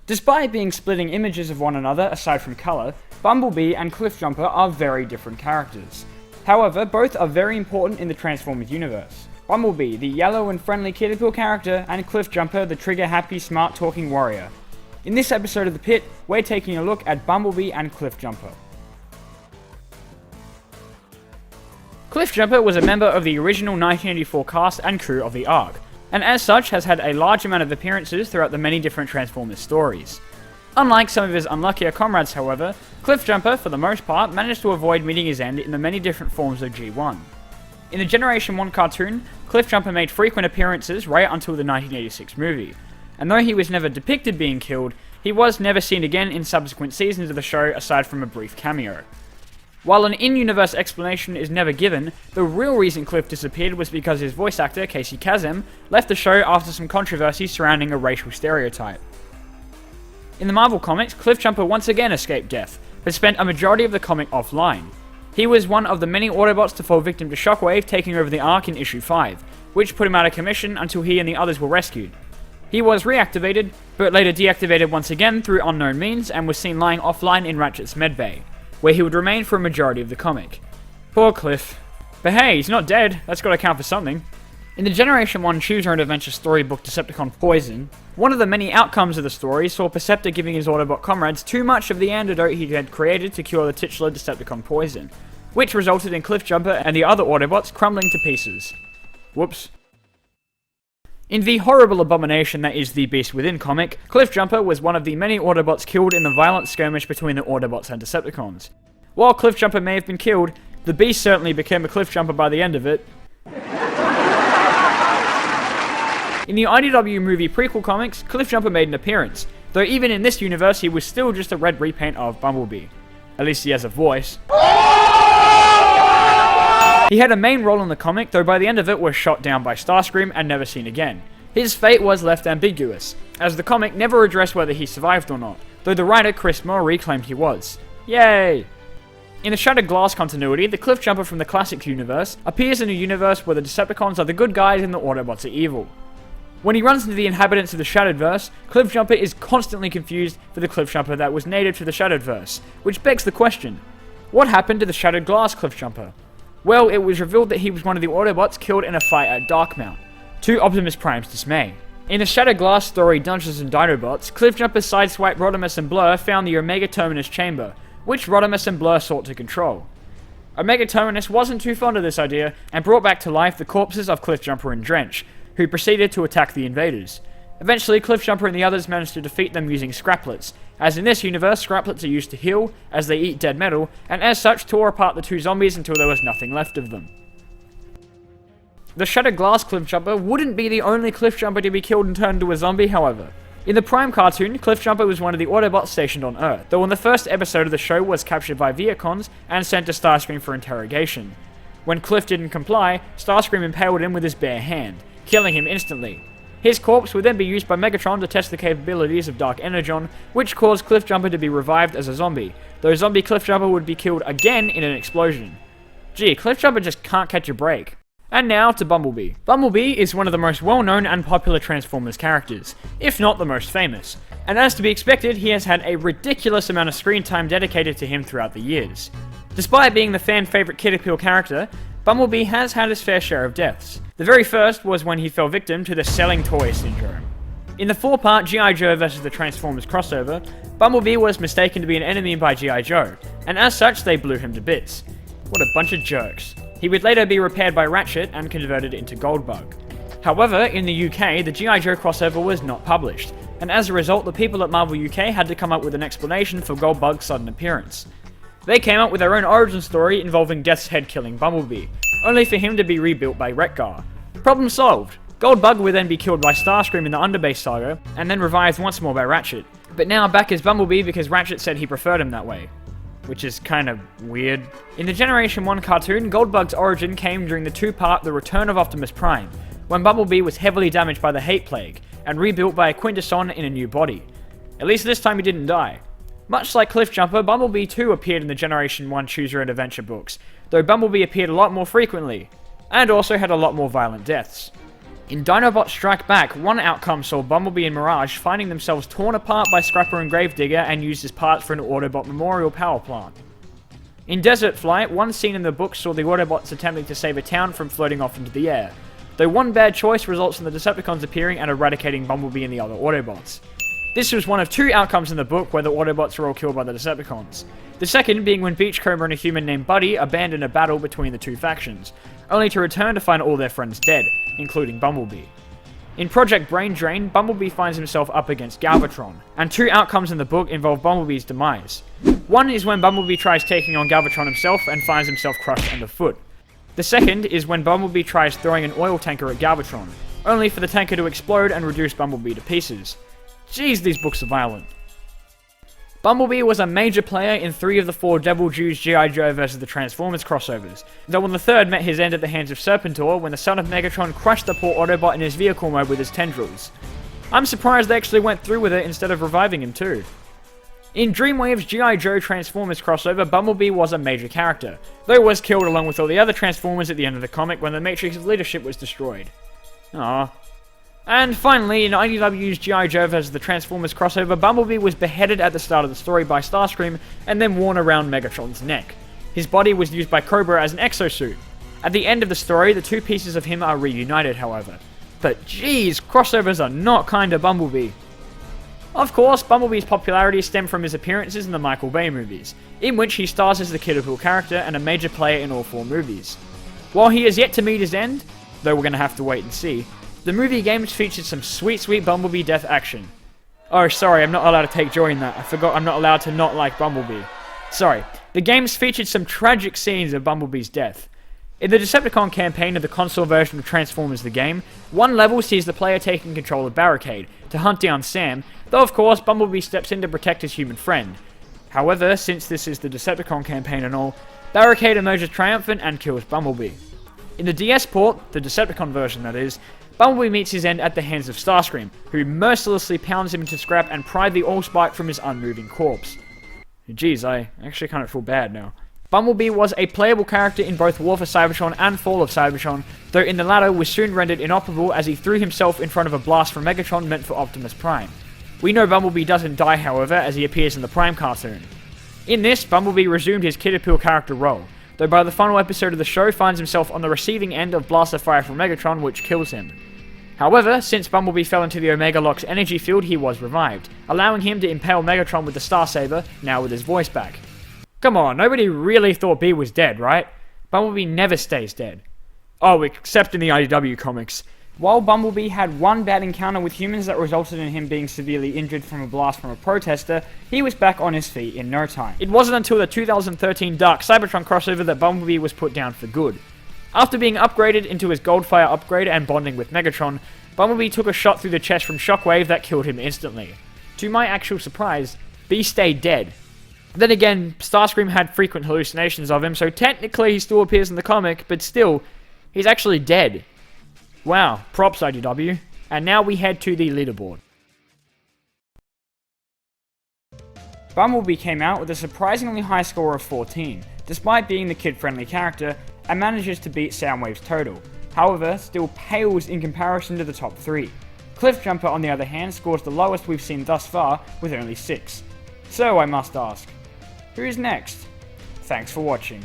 Despite being splitting images of one another aside from colour, Bumblebee and Cliffjumper are very different characters. However, both are very important in the Transformers universe. Bumblebee, the yellow and friendly Caterpillar character, and Cliffjumper, the trigger-happy, smart-talking warrior. In this episode of The Pit, we're taking a look at Bumblebee and Cliffjumper. Cliffjumper was a member of the original 1984 cast and crew of the Ark, and as such has had a large amount of appearances throughout the many different Transformers stories. Unlike some of his unluckier comrades, however, Cliffjumper, for the most part, managed to avoid meeting his end in the many different forms of G1. In the Generation 1 cartoon, Cliffjumper made frequent appearances right until the 1986 movie, and though he was never depicted being killed, he was never seen again in subsequent seasons of the show aside from a brief cameo. While an in-universe explanation is never given, the real reason Cliff disappeared was because his voice actor, Casey Kasem, left the show after some controversy surrounding a racial stereotype. In the Marvel comics, Cliffjumper once again escaped death, but spent a majority of the comic offline. He was one of the many Autobots to fall victim to Shockwave taking over the Ark in issue 5, which put him out of commission until he and the others were rescued. He was reactivated, but later deactivated once again through unknown means and was seen lying offline in Ratchet's medbay, where he would remain for a majority of the comic. Poor Cliff. But hey, he's not dead, that's gotta count for something. In the Generation 1 Choose Your Own Adventure storybook Decepticon Poison, one of the many outcomes of the story saw Perceptor giving his Autobot comrades too much of the antidote he had created to cure the titular Decepticon poison, which resulted in Cliffjumper and the other Autobots crumbling to pieces. Whoops. In the horrible abomination that is the Beast Within comic, Cliffjumper was one of the many Autobots killed in the violent skirmish between the Autobots and Decepticons. While Cliffjumper may have been killed, the Beast certainly became a Cliffjumper by the end of it. In the IDW movie prequel comics, Cliffjumper made an appearance, though even in this universe he was still just a red repaint of Bumblebee. At least he has a voice. He had a main role in the comic, though by the end of it was shot down by Starscream and never seen again. His fate was left ambiguous, as the comic never addressed whether he survived or not, though the writer Chris Murray claimed he was. Yay! In the Shattered Glass continuity, the Cliffjumper from the classic universe appears in a universe where the Decepticons are the good guys and the Autobots are evil. When he runs into the inhabitants of the Shatteredverse, Cliffjumper is constantly confused for the Cliffjumper that was native to the Shatteredverse, which begs the question, what happened to the Shattered Glass Cliffjumper? Well, it was revealed that he was one of the Autobots killed in a fight at Darkmount, to Optimus Prime's dismay. In the Shattered Glass story Dungeons and Dinobots, Cliffjumper sideswiped Rodimus and Blur found the Omega Terminus chamber, which Rodimus and Blur sought to control. Omega Terminus wasn't too fond of this idea, and brought back to life the corpses of Cliffjumper and Drench, who proceeded to attack the invaders. Eventually, Cliffjumper and the others managed to defeat them using scraplets, as in this universe, scraplets are used to heal, as they eat dead metal, and as such tore apart the two zombies until there was nothing left of them. The Shattered Glass Cliffjumper wouldn't be the only Cliffjumper to be killed and turned into a zombie, however. In the Prime cartoon, Cliffjumper was one of the Autobots stationed on Earth, though in the first episode of the show was captured by Viacons and sent to Starscream for interrogation. When Cliff didn't comply, Starscream impaled him with his bare hand, killing him instantly. His corpse would then be used by Megatron to test the capabilities of Dark Energon, which caused Cliffjumper to be revived as a zombie, though zombie Cliffjumper would be killed again in an explosion. Gee, Cliffjumper just can't catch a break. And now to Bumblebee. Bumblebee is one of the most well-known and popular Transformers characters, if not the most famous, and as to be expected, he has had a ridiculous amount of screen time dedicated to him throughout the years. Despite being the fan-favourite Kid Appeal character, Bumblebee has had his fair share of deaths. The very first was when he fell victim to the selling toy syndrome. In the 4-part G.I. Joe vs. the Transformers crossover, Bumblebee was mistaken to be an enemy by G.I. Joe, and as such they blew him to bits. What a bunch of jerks. He would later be repaired by Ratchet and converted into Goldbug. However, in the UK, the G.I. Joe crossover was not published, and as a result the people at Marvel UK had to come up with an explanation for Goldbug's sudden appearance. They came up with their own origin story involving Death's Head killing Bumblebee, only for him to be rebuilt by Wreck-Gar. Problem solved. Goldbug would then be killed by Starscream in the Underbase saga, and then revived once more by Ratchet. But now back as Bumblebee because Ratchet said he preferred him that way. Which is kind of weird. In the Generation 1 cartoon, Goldbug's origin came during the 2-part The Return of Optimus Prime, when Bumblebee was heavily damaged by the Hate Plague, and rebuilt by a Quintesson in a new body. At least this time he didn't die. Much like Cliffjumper, Bumblebee too appeared in the Generation 1 Choose Your Own Adventure books, though Bumblebee appeared a lot more frequently, and also had a lot more violent deaths. In Dinobots Strike Back, one outcome saw Bumblebee and Mirage finding themselves torn apart by Scrapper and Gravedigger and used as parts for an Autobot memorial power plant. In Desert Flight, one scene in the book saw the Autobots attempting to save a town from floating off into the air, though one bad choice results in the Decepticons appearing and eradicating Bumblebee and the other Autobots. This was one of two outcomes in the book where the Autobots were all killed by the Decepticons. The second being when Beachcomber and a human named Buddy abandon a battle between the two factions, only to return to find all their friends dead, including Bumblebee. In Project Brain Drain, Bumblebee finds himself up against Galvatron, and two outcomes in the book involve Bumblebee's demise. One is when Bumblebee tries taking on Galvatron himself and finds himself crushed underfoot. The second is when Bumblebee tries throwing an oil tanker at Galvatron, only for the tanker to explode and reduce Bumblebee to pieces. Jeez, these books are violent. Bumblebee was a major player in 3 of the 4 Devil Jews G.I. Joe vs. the Transformers crossovers, though on the third met his end at the hands of Serpentor when the son of Megatron crushed the poor Autobot in his vehicle mode with his tendrils. I'm surprised they actually went through with it instead of reviving him too. In Dreamwave's G.I. Joe Transformers crossover, Bumblebee was a major character, though was killed along with all the other Transformers at the end of the comic when the Matrix of Leadership was destroyed. Aww. And finally, in IDW's G.I. Joe vs. the Transformers crossover, Bumblebee was beheaded at the start of the story by Starscream and then worn around Megatron's neck. His body was used by Cobra as an exosuit. At the end of the story, the 2 pieces of him are reunited, however. But geez, crossovers are not kind to Bumblebee. Of course, Bumblebee's popularity stemmed from his appearances in the Michael Bay movies, in which he stars as the Kid Pool character and a major player in all 4 movies. While he is yet to meet his end, though we're going to have to wait and see, the movie games featured some sweet Bumblebee death action. Oh, sorry, I'm not allowed to take joy in that. I forgot I'm not allowed to not like Bumblebee. Sorry. The games featured some tragic scenes of Bumblebee's death. In the Decepticon campaign of the console version of Transformers the game, one level sees the player taking control of Barricade to hunt down Sam, though of course Bumblebee steps in to protect his human friend. However, since this is the Decepticon campaign and all, Barricade emerges triumphant and kills Bumblebee. In the DS port, the Decepticon version that is, Bumblebee meets his end at the hands of Starscream, who mercilessly pounds him into scrap and pried the Allspark from his unmoving corpse. Jeez, I actually kind of feel bad now. Bumblebee was a playable character in both War for Cybertron and Fall of Cybertron, though in the latter was soon rendered inoperable as he threw himself in front of a blast from Megatron meant for Optimus Prime. We know Bumblebee doesn't die, however, as he appears in the Prime cartoon. In this, Bumblebee resumed his Kid Appeal character role, though by the final episode of the show finds himself on the receiving end of blaster fire from Megatron, which kills him. However, since Bumblebee fell into the Omega Lock's energy field, he was revived, allowing him to impale Megatron with the Star Saber, now with his voice back. Come on, nobody really thought B was dead, right? Bumblebee never stays dead. Oh, except in the IDW comics. While Bumblebee had one bad encounter with humans that resulted in him being severely injured from a blast from a protester, he was back on his feet in no time. It wasn't until the 2013 Dark Cybertron crossover that Bumblebee was put down for good. After being upgraded into his Goldfire upgrade and bonding with Megatron, Bumblebee took a shot through the chest from Shockwave that killed him instantly. To my actual surprise, B stayed dead. Then again, Starscream had frequent hallucinations of him, so technically he still appears in the comic, but still, he's actually dead. Wow, props IDW. And now we head to the leaderboard. Bumblebee came out with a surprisingly high score of 14, despite being the kid-friendly character, and manages to beat Soundwave's total. However, still pales in comparison to the top 3. Cliffjumper, on the other hand, scores the lowest we've seen thus far, with only 6. So I must ask, who's next? Thanks for watching.